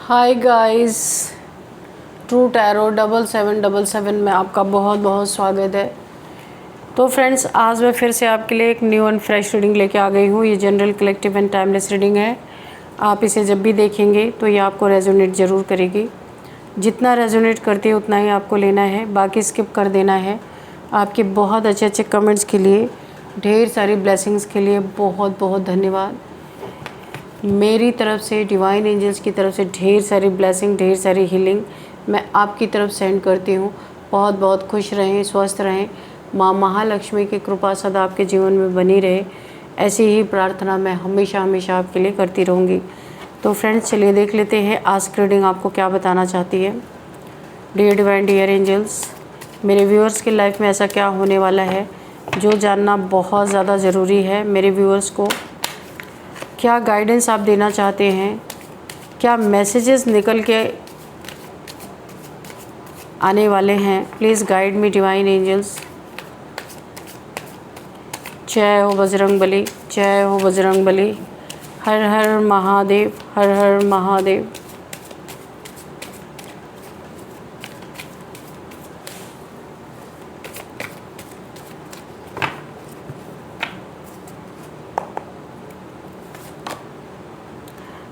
Hi guys, true tarot 7777 में आपका बहुत बहुत स्वागत है। तो फ्रेंड्स, आज मैं फिर से आपके लिए एक न्यू एंड फ्रेश रीडिंग लेके आ गई हूँ। ये general, collective and timeless reading है। आप इसे जब भी देखेंगे तो ये आपको रेजोनेट ज़रूर करेगी। जितना रेजोनेट करती है उतना ही आपको लेना है, बाकी स्किप कर देना है। आपके बहुत अच्छे अच्छे कमेंट्स के लिए, ढेर सारी ब्लेसिंग्स के लिए बहुत बहुत धन्यवाद। मेरी तरफ से, डिवाइन एंजल्स की तरफ से ढेर सारी ब्लेसिंग, ढेर सारी हीलिंग मैं आपकी तरफ सेंड करती हूँ। बहुत बहुत खुश रहें, स्वस्थ रहें। माँ महालक्ष्मी की कृपा सदा आपके जीवन में बनी रहे, ऐसी ही प्रार्थना मैं हमेशा हमेशा आपके लिए करती रहूँगी। तो फ्रेंड्स, चलिए देख लेते हैं आज की रीडिंग आपको क्या बताना चाहती है। डियर डिवाइन, डियर एंजल्स, मेरे व्यूअर्स की लाइफ में ऐसा क्या होने वाला है जो जानना बहुत ज़्यादा ज़रूरी है। मेरे व्यूअर्स को क्या गाइडेंस आप देना चाहते हैं, क्या मैसेजेस निकल के आने वाले हैं। Please guide me divine angels. जय हो बजरंगबली, जय हो बजरंगबली। हर हर महादेव, हर हर Mahadev.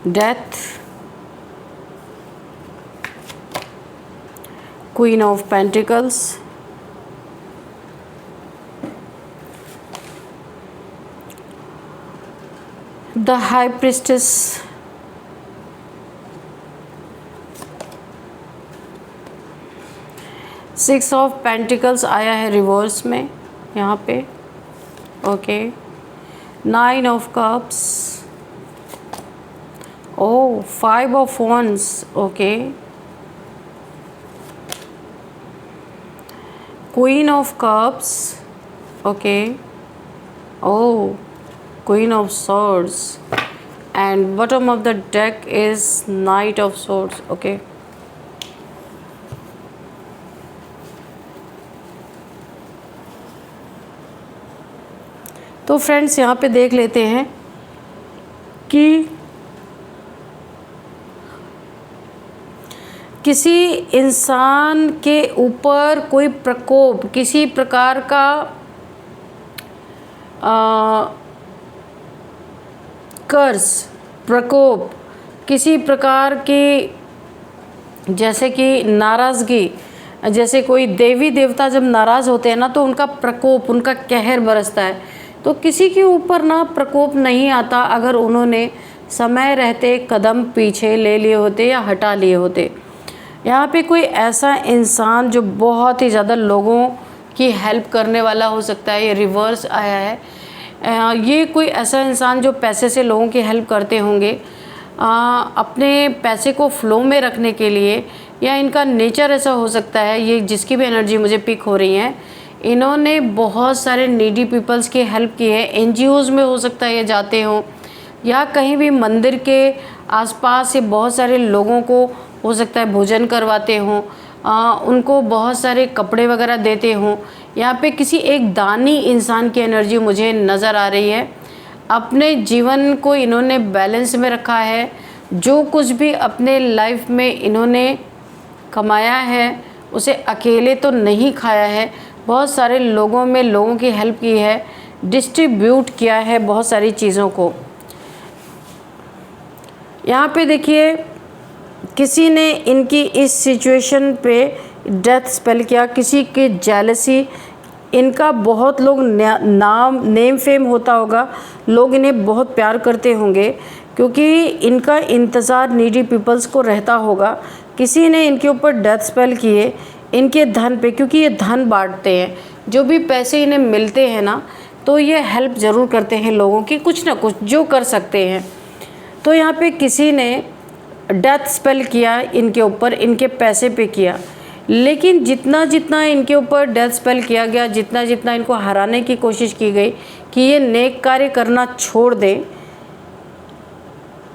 Death, queen of pentacles, the high priestess, six of pentacles आया है रिवर्स में यहाँ पे। Okay, nine of cups, oh, five of wands, okay, queen of cups, okay, oh, queen of swords, and bottom of the deck is knight of swords, okay. तो friends, यहाँ पे देख लेते हैं कि किसी इंसान के ऊपर कोई प्रकोप, किसी प्रकार का कर्ज, प्रकोप, किसी प्रकार की, जैसे कि नाराज़गी, जैसे कोई देवी देवता जब नाराज़ होते हैं ना तो उनका प्रकोप, उनका कहर बरसता है। तो किसी के ऊपर ना प्रकोप नहीं आता अगर उन्होंने समय रहते कदम पीछे ले लिए होते या हटा लिए होते। यहाँ पे कोई ऐसा इंसान जो बहुत ही ज़्यादा लोगों की हेल्प करने वाला हो सकता है, ये रिवर्स आया है। ये कोई ऐसा इंसान जो पैसे से लोगों की हेल्प करते होंगे, अपने पैसे को फ्लो में रखने के लिए, या इनका नेचर ऐसा हो सकता है, ये जिसकी भी एनर्जी मुझे पिक हो रही है, इन्होंने बहुत सारे नीडी पीपल्स की हेल्प की है। एनजीओज़ में हो सकता है ये जाते हों, या कहीं भी मंदिर के आसपास ये बहुत सारे लोगों को हो सकता है भोजन करवाते हों, उनको बहुत सारे कपड़े वगैरह देते हों। यहाँ पे किसी एक दानी इंसान की एनर्जी मुझे नज़र आ रही है। अपने जीवन को इन्होंने बैलेंस में रखा है। जो कुछ भी अपने लाइफ में इन्होंने कमाया है उसे अकेले तो नहीं खाया है, बहुत सारे लोगों में लोगों की हेल्प की है, डिस्ट्रीब्यूट किया है बहुत सारी चीज़ों को। यहाँ पे देखिए, किसी ने इनकी इस सिचुएशन पे डेथ स्पेल किया, किसी की जेलसी, इनका बहुत लोग नेम फेम होता होगा, लोग इन्हें बहुत प्यार करते होंगे क्योंकि इनका इंतज़ार नीडी पीपल्स को रहता होगा। किसी ने इनके ऊपर डेथ स्पेल किए इनके धन पे, क्योंकि ये धन बांटते हैं। जो भी पैसे इन्हें मिलते हैं ना, तो ये हेल्प ज़रूर करते हैं लोगों की, कुछ ना कुछ जो कर सकते हैं। तो यहाँ पे किसी ने डेथ स्पेल किया इनके ऊपर, इनके पैसे पे किया, लेकिन जितना जितना इनके ऊपर डेथ स्पेल किया गया, जितना जितना इनको हराने की कोशिश की गई कि ये नेक कार्य करना छोड़ दें,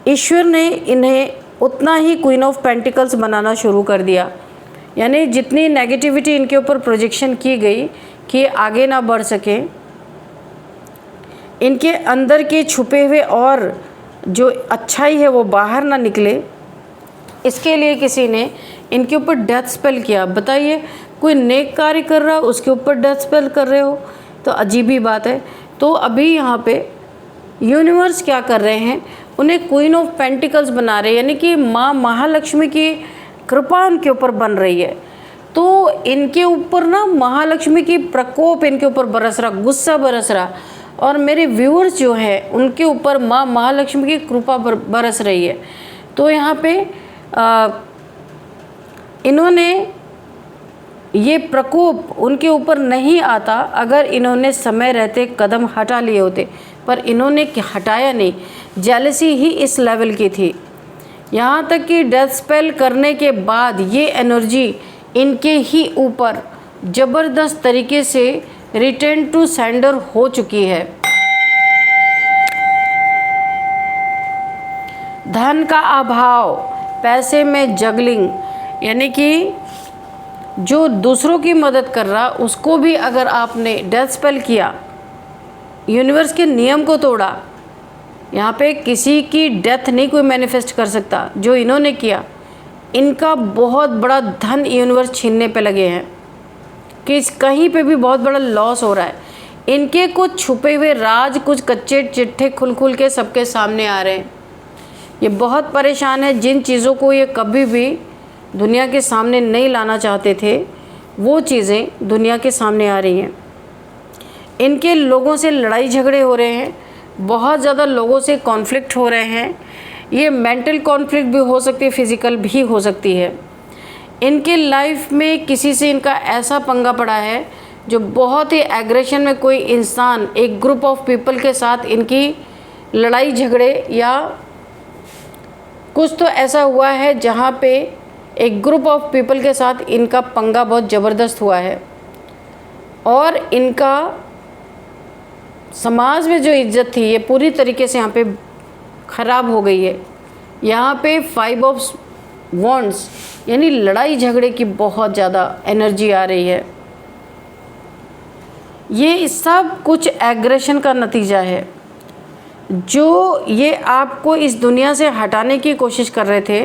ईश्वर ने इन्हें उतना ही क्वीन ऑफ पेंटिकल्स बनाना शुरू कर दिया। यानी जितनी नेगेटिविटी इनके ऊपर प्रोजेक्शन की गई कि ये आगे ना बढ़ सके, इनके अंदर के छुपे हुए और जो अच्छाई है वो बाहर ना निकले, इसके लिए किसी ने इनके ऊपर डेथ स्पेल किया। बताइए, कोई नेक कार्य कर रहा है उसके ऊपर डेथ स्पेल कर रहे हो, तो अजीब ही बात है। तो अभी यहाँ पे यूनिवर्स क्या कर रहे हैं, उन्हें क्वीन ऑफ पेंटिकल्स बना रहे हैं, यानी कि माँ महालक्ष्मी की कृपा उनके ऊपर बन रही है। तो इनके ऊपर ना महालक्ष्मी की प्रकोप इनके ऊपर बरस रहा, गुस्सा बरस रहा, और मेरे व्यूअर्स जो है उनके ऊपर माँ महालक्ष्मी की कृपा बरस रही है। तो यहाँ पे इन्होंने ये प्रकोप उनके ऊपर नहीं आता अगर इन्होंने समय रहते कदम हटा लिए होते, पर इन्होंने हटाया नहीं। जेलसी ही इस लेवल की थी, यहाँ तक कि डेथ स्पेल करने के बाद ये एनर्जी इनके ही ऊपर ज़बरदस्त तरीके से रिटर्न टू सेंडर हो चुकी है। धन का अभाव, पैसे में जगलिंग, यानी कि जो दूसरों की मदद कर रहा उसको भी अगर आपने डेथ स्पेल किया, यूनिवर्स के नियम को तोड़ा, यहाँ पे किसी की डेथ नहीं कोई मैनिफेस्ट कर सकता। जो इन्होंने किया, इनका बहुत बड़ा धन यूनिवर्स छीनने पे लगे हैं कि कहीं पे भी बहुत बड़ा लॉस हो रहा है। इनके कुछ छुपे हुए राज, कुछ कच्चे चिट्ठे खुल के सबके सामने आ रहे हैं। ये बहुत परेशान है। जिन चीज़ों को ये कभी भी दुनिया के सामने नहीं लाना चाहते थे, वो चीज़ें दुनिया के सामने आ रही हैं। इनके लोगों से लड़ाई झगड़े हो रहे हैं, बहुत ज़्यादा लोगों से कॉन्फ्लिक्ट हो रहे हैं। ये मेंटल कॉन्फ्लिक्ट भी हो सकती है, फिज़िकल भी हो सकती है। इनके लाइफ में किसी से इनका ऐसा पंगा पड़ा है जो बहुत ही एग्रेशन में, कोई इंसान, एक ग्रुप ऑफ पीपल के साथ इनकी लड़ाई झगड़े या कुछ तो ऐसा हुआ है जहाँ पे एक ग्रुप ऑफ पीपल के साथ इनका पंगा बहुत ज़बरदस्त हुआ है, और इनका समाज में जो इज्जत थी ये पूरी तरीके से यहाँ पे ख़राब हो गई है। यहाँ पे 5 ऑफ वॉन्ड्स, यानी लड़ाई झगड़े की बहुत ज़्यादा एनर्जी आ रही है। ये सब कुछ एग्रेशन का नतीजा है जो ये आपको इस दुनिया से हटाने की कोशिश कर रहे थे,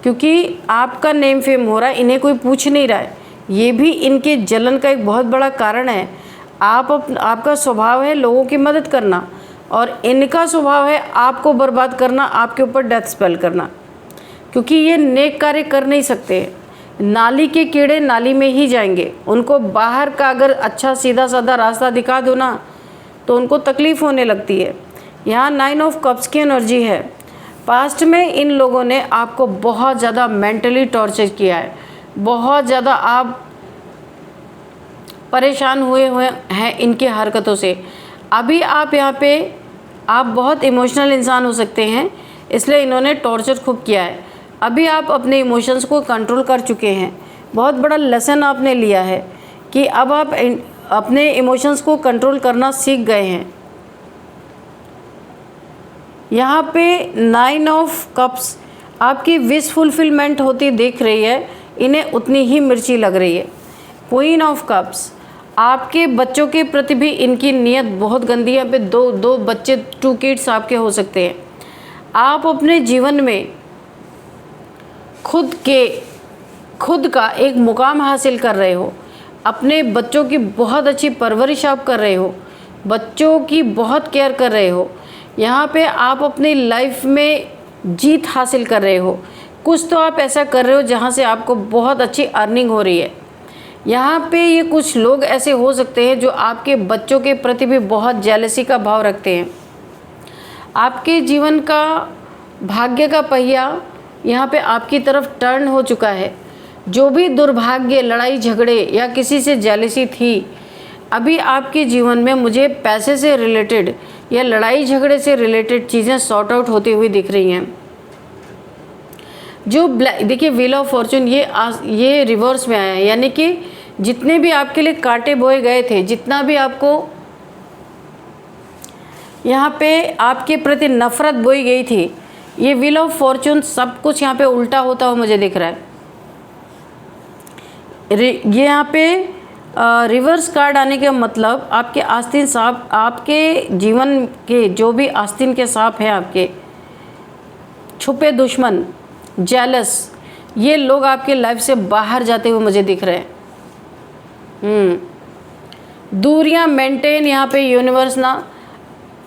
क्योंकि आपका नेम फेम हो रहा है, इन्हें कोई पूछ नहीं रहा है। ये भी इनके जलन का एक बहुत बड़ा कारण है। आपका स्वभाव है लोगों की मदद करना, और इनका स्वभाव है आपको बर्बाद करना, आपके ऊपर डेथ स्पेल करना, क्योंकि ये नेक कार्य कर नहीं सकते। नाली के कीड़े नाली में ही जाएंगे। उनको बाहर का अगर अच्छा सीधा साधा रास्ता दिखा दो ना, तो उनको तकलीफ़ होने लगती है। यहाँ 9 ऑफ कप्स की एनर्जी है। पास्ट में इन लोगों ने आपको बहुत ज़्यादा मेंटली टॉर्चर किया है, बहुत ज़्यादा आप परेशान हुए हैं इनकी हरकतों से। अभी आप यहाँ पे आप बहुत इमोशनल इंसान हो सकते हैं, इसलिए इन्होंने टॉर्चर खूब किया है। अभी आप अपने इमोशंस को कंट्रोल कर चुके हैं। बहुत बड़ा लेसन आपने लिया है कि अब आप अपने इमोशंस को कंट्रोल करना सीख गए हैं। यहाँ पे 9 ऑफ कप्स आपकी विश फुलफिलमेंट होती दिख रही है, इन्हें उतनी ही मिर्ची लग रही है। क्वीन ऑफ कप्स, आपके बच्चों के प्रति भी इनकी नीयत बहुत गंदी है। पे दो बच्चे, 2 किड्स आपके हो सकते हैं। आप अपने जीवन में खुद का एक मुकाम हासिल कर रहे हो। अपने बच्चों की बहुत अच्छी परवरिश आप कर रहे हो, बच्चों की बहुत केयर कर रहे हो। यहाँ पे आप अपनी लाइफ में जीत हासिल कर रहे हो। कुछ तो आप ऐसा कर रहे हो जहाँ से आपको बहुत अच्छी अर्निंग हो रही है। यहाँ पे ये कुछ लोग ऐसे हो सकते हैं जो आपके बच्चों के प्रति भी बहुत जेलसी का भाव रखते हैं। आपके जीवन का भाग्य का पहिया यहाँ पे आपकी तरफ टर्न हो चुका है। जो भी दुर्भाग्य, लड़ाई झगड़े या किसी से जेलसी थी, अभी आपके जीवन में मुझे पैसे से रिलेटेड या लड़ाई झगड़े से रिलेटेड चीज़ें सॉर्ट आउट होती हुई दिख रही हैं। जो देखिए व्हील ऑफ फॉर्चून ये रिवर्स में आया है, यानी कि जितने भी आपके लिए कांटे बोए गए थे, जितना भी आपको यहाँ पे आपके प्रति नफरत बोई गई थी, ये व्हील ऑफ फॉर्चून सब कुछ यहाँ पे उल्टा होता हुआ मुझे दिख रहा है। ये यहाँ पे रिवर्स कार्ड आने का मतलब आपके आस्तीन सांप, आपके जीवन के जो भी आस्तीन के सांप हैं, आपके छुपे दुश्मन, जेलस, ये लोग आपके लाइफ से बाहर जाते हुए मुझे दिख रहे हैं। दूरियां मेंटेन, यहाँ पे यूनिवर्स ना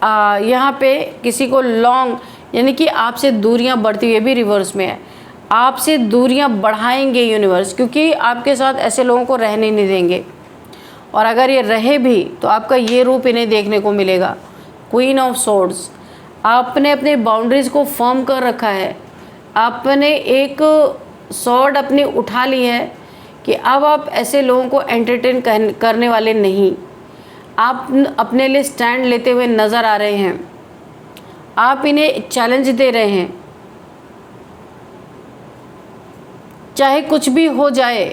यहाँ पे किसी को लॉन्ग, यानी कि आपसे दूरियां बढ़ती हुई, भी रिवर्स में है, आपसे दूरियां बढ़ाएंगे यूनिवर्स, क्योंकि आपके साथ ऐसे लोगों को रहने नहीं देंगे। और अगर ये रहे भी तो आपका ये रूप इन्हें देखने को मिलेगा, क्वीन ऑफ सोर्ड्स। आपने अपने बाउंड्रीज़ को फर्म कर रखा है, आपने एक सॉर्ड अपनी उठा ली है कि अब आप ऐसे लोगों को एंटरटेन करने वाले नहीं। आप अपने लिए स्टैंड लेते हुए नज़र आ रहे हैं, आप इन्हें चैलेंज दे रहे हैं, चाहे कुछ भी हो जाए।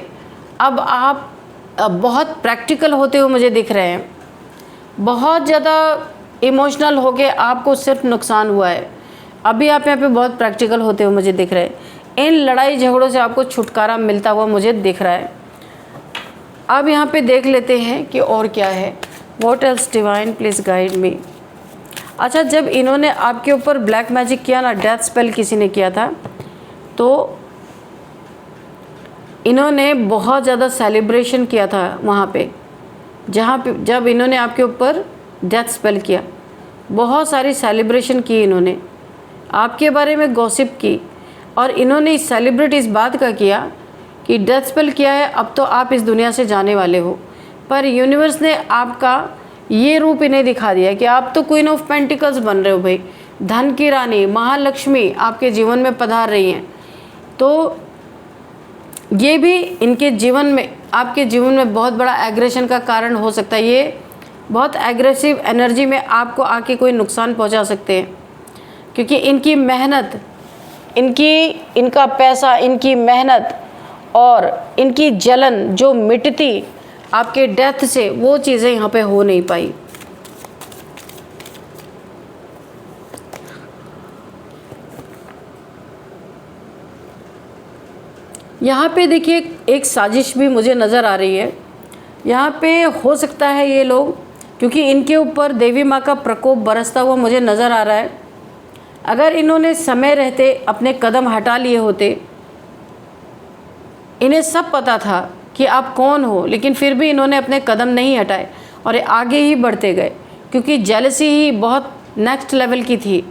अब आप बहुत प्रैक्टिकल होते हुए मुझे दिख रहे हैं, बहुत ज़्यादा इमोशनल हो के आपको सिर्फ नुकसान हुआ है, अभी आप यहाँ पे बहुत प्रैक्टिकल होते हुए मुझे दिख रहे हैं। इन लड़ाई झगड़ों से आपको छुटकारा मिलता हुआ मुझे दिख रहा है। अब यहाँ पे देख लेते हैं कि और क्या है। What else divine please guide मी। अच्छा, जब इन्होंने आपके ऊपर ब्लैक मैजिक किया ना, डेथ स्पेल किसी ने किया था, तो इन्होंने बहुत ज़्यादा सेलिब्रेशन किया था वहाँ पे, जहाँ पे जब इन्होंने आपके ऊपर डेथ स्पेल किया, बहुत सारी सेलिब्रेशन की इन्होंने, आपके बारे में गॉसिप की, और इन्होंने सेलिब्रेट इस बात का किया कि डेथ स्पेल किया है, अब तो आप इस दुनिया से जाने वाले हो। पर यूनिवर्स ने आपका ये रूप इन्हें दिखा दिया कि आप तो क्वीन ऑफ पेंटिकल्स बन रहे हो भाई, धन की रानी महालक्ष्मी आपके जीवन में पधार रही हैं। तो ये भी इनके जीवन में, आपके जीवन में बहुत बड़ा एग्रेशन का कारण हो सकता है। ये बहुत एग्रेसिव एनर्जी में आपको आके कोई नुकसान पहुंचा सकते हैं, क्योंकि इनकी मेहनत, इनका पैसा, इनकी मेहनत और इनकी जलन जो मिटती आपके डेथ से, वो चीज़ें यहाँ पे हो नहीं पाई। यहाँ पे देखिए एक साजिश भी मुझे नज़र आ रही है। यहाँ पे हो सकता है ये लोग, क्योंकि इनके ऊपर देवी माँ का प्रकोप बरसता हुआ मुझे नज़र आ रहा है, अगर इन्होंने समय रहते अपने कदम हटा लिए होते, इन्हें सब पता था कि आप कौन हो, लेकिन फिर भी इन्होंने अपने कदम नहीं हटाए और आगे ही बढ़ते गए, क्योंकि जेलसी ही बहुत नेक्स्ट लेवल की थी।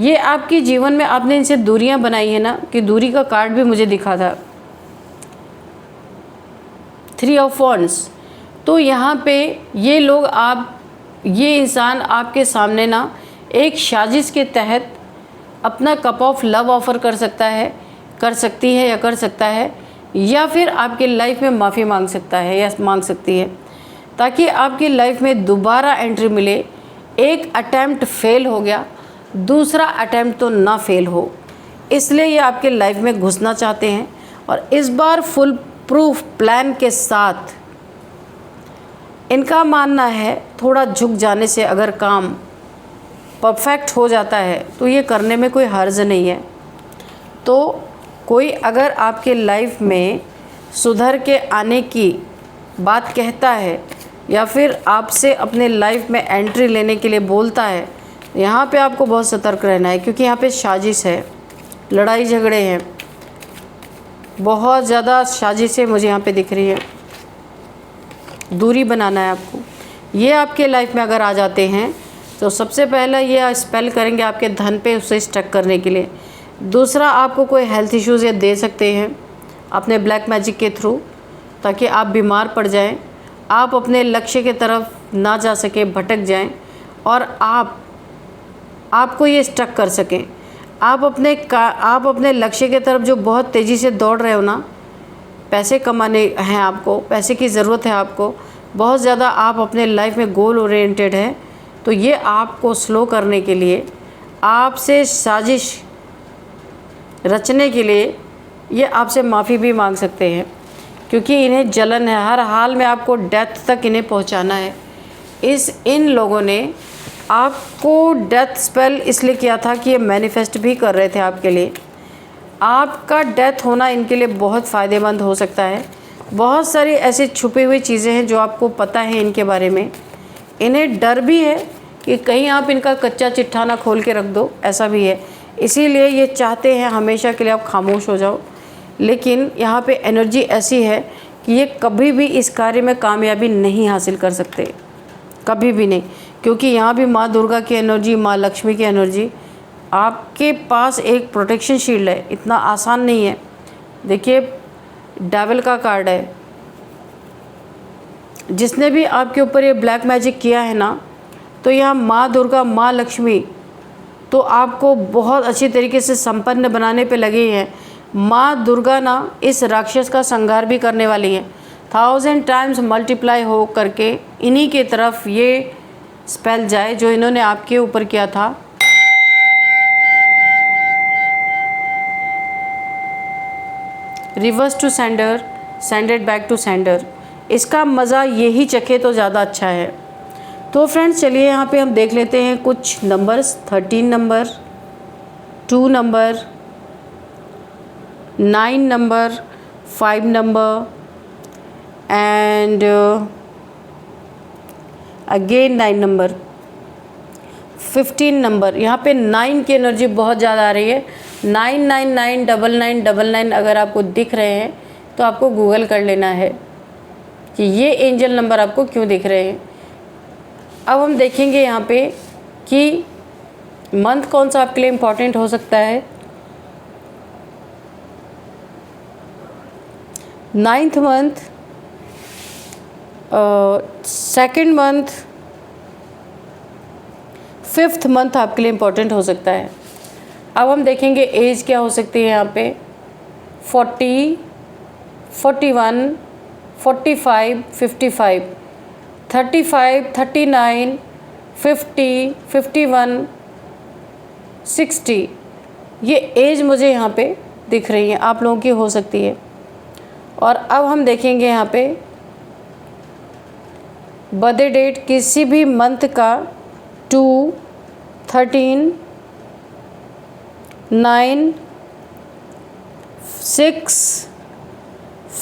ये आपके जीवन में आपने इनसे दूरियां बनाई है ना, कि दूरी का कार्ड भी मुझे दिखा था, 3 ऑफ वॉन्ड्स। तो यहाँ पे ये लोग, ये इंसान आपके सामने ना एक साजिश के तहत अपना कप ऑफ लव ऑफ़र कर सकता है, कर सकती है या कर सकता है, या फिर आपकी लाइफ में माफ़ी मांग सकता है या मांग सकती है, ताकि आपकी लाइफ में दोबारा एंट्री मिले। एक अटैम्प्ट फेल हो गया, दूसरा अटैम्प्ट तो ना फेल हो, इसलिए ये आपके लाइफ में घुसना चाहते हैं। और इस बार फुल प्रूफ प्लान के साथ इनका मानना है, थोड़ा झुक जाने से अगर काम परफेक्ट हो जाता है तो ये करने में कोई हर्ज नहीं है। तो कोई अगर आपके लाइफ में सुधर के आने की बात कहता है या फिर आपसे अपने लाइफ में एंट्री लेने के लिए बोलता है, यहाँ पे आपको बहुत सतर्क रहना है, क्योंकि यहाँ पे साजिश है, लड़ाई झगड़े हैं, बहुत ज़्यादा साजिशें मुझे यहाँ पे दिख रही है। दूरी बनाना है आपको। ये आपके लाइफ में अगर आ जाते हैं तो सबसे पहला ये स्पेल करेंगे आपके धन पे, उसे स्टक करने के लिए। दूसरा, आपको कोई हेल्थ इश्यूज़ ये दे सकते हैं अपने ब्लैक मैजिक के थ्रू, ताकि आप बीमार पड़ जाएं, आप अपने लक्ष्य के तरफ ना जा सकें, भटक जाएं, और आपको ये स्टक कर सकें। आप अपने लक्ष्य के तरफ जो बहुत तेज़ी से दौड़ रहे हो ना, पैसे कमाने हैं आपको, पैसे की ज़रूरत है आपको बहुत ज़्यादा, आप अपने लाइफ में गोल ओरिएंटेड है, तो ये आपको स्लो करने के लिए, आपसे साजिश रचने के लिए ये आपसे माफ़ी भी मांग सकते हैं, क्योंकि इन्हें जलन है, हर हाल में आपको डेथ तक इन्हें पहुंचाना है। इन लोगों ने आपको डेथ स्पेल इसलिए किया था कि ये मैनिफेस्ट भी कर रहे थे आपके लिए। आपका डेथ होना इनके लिए बहुत फ़ायदेमंद हो सकता है। बहुत सारी ऐसी छुपी हुई चीज़ें हैं जो आपको पता है इनके बारे में। इन्हें डर भी है कि कहीं आप इनका कच्चा चिट्ठा ना खोल के रख दो, ऐसा भी है। इसीलिए ये चाहते हैं हमेशा के लिए आप खामोश हो जाओ, लेकिन यहाँ पे एनर्जी ऐसी है कि ये कभी भी इस कार्य में कामयाबी नहीं हासिल कर सकते, कभी भी नहीं, क्योंकि यहाँ भी माँ दुर्गा की एनर्जी, माँ लक्ष्मी की एनर्जी। आपके पास एक प्रोटेक्शन शील्ड है, इतना आसान नहीं है। देखिए डेविल का कार्ड है, जिसने भी आपके ऊपर ये ब्लैक मैजिक किया है ना, तो यहाँ माँ दुर्गा, माँ लक्ष्मी तो आपको बहुत अच्छी तरीके से संपन्न बनाने पे लगे हैं। माँ दुर्गा ना इस राक्षस का संहार भी करने वाली है। 1000 टाइम्स मल्टीप्लाई हो करके इन्हीं के तरफ ये स्पेल जाए जो इन्होंने आपके ऊपर किया था। Reverse to sender, sended back to sender. इसका मज़ा यही चखे तो ज़्यादा अच्छा है। तो फ्रेंड्स चलिए यहाँ पे हम देख लेते हैं कुछ numbers. 13 number, 2 number, 9 number, 5 number and again 9 number, 15 number. यहाँ पे 9 की एनर्जी बहुत ज़्यादा आ रही है। 9999999 अगर आपको दिख रहे हैं तो आपको गूगल कर लेना है कि ये एंजल नंबर आपको क्यों दिख रहे हैं। अब हम देखेंगे यहाँ पे कि मंथ कौन सा आपके लिए इम्पॉर्टेंट हो सकता है। 9th month, 2nd month, 5th month आपके लिए इम्पॉर्टेंट हो सकता है। अब हम देखेंगे एज क्या हो सकती है यहाँ पे। 40, 41, 45, 55, 35, 39, 50, 51, 60, ये एज मुझे यहाँ पे दिख रही है, आप लोगों की हो सकती है। और अब हम देखेंगे यहाँ पे बर्थडे डेट किसी भी मंथ का 2, 13, 9, 6,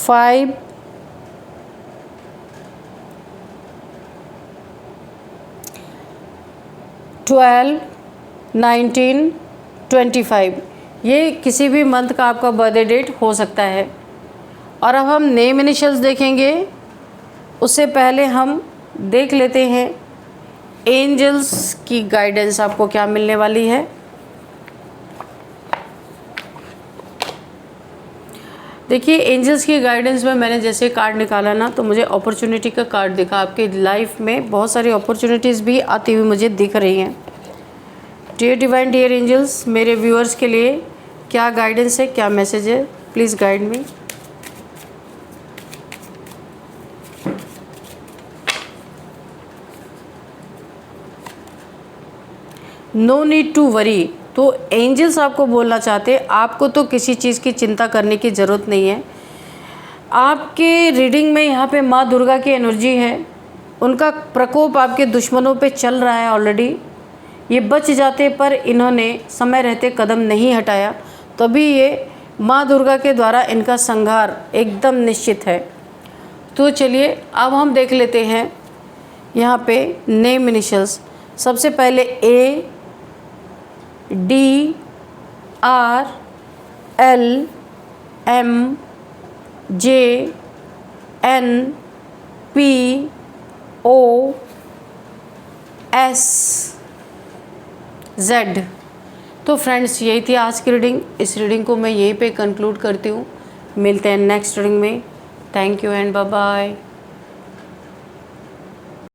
5, 12, 19, 25, ये किसी भी मंथ का आपका बर्थडे डेट हो सकता है। और अब हम नेम इनिशियल्स देखेंगे, उससे पहले हम देख लेते हैं एंजल्स की गाइडेंस आपको क्या मिलने वाली है। देखिए एंजल्स की गाइडेंस में मैंने जैसे कार्ड निकाला ना, तो मुझे अपॉर्चुनिटी का कार्ड दिखा। आपके लाइफ में बहुत सारी अपॉर्चुनिटीज़ भी आती हुई मुझे दिख रही हैं। डियर डिवाइन, डियर एंजल्स, मेरे व्यूअर्स के लिए क्या गाइडेंस है, क्या मैसेज है, please guide me. No need to worry. तो एंजल्स आपको बोलना चाहते हैं, आपको तो किसी चीज़ की चिंता करने की ज़रूरत नहीं है। आपके रीडिंग में यहाँ पे माँ दुर्गा की एनर्जी है, उनका प्रकोप आपके दुश्मनों पे चल रहा है ऑलरेडी। ये बच जाते पर इन्होंने समय रहते कदम नहीं हटाया, तभी ये माँ दुर्गा के द्वारा इनका संहार एकदम निश्चित है। तो चलिए अब हम देख लेते हैं यहाँ पे नेम इनिशियल्स। सबसे पहले A, D, R, L, M, J, N, P, O, S, Z। तो फ्रेंड्स यही थी आज की रीडिंग। इस रीडिंग को मैं यहीं पे कंक्लूड करती हूँ। मिलते हैं नेक्स्ट रीडिंग में। Thank you and bye bye.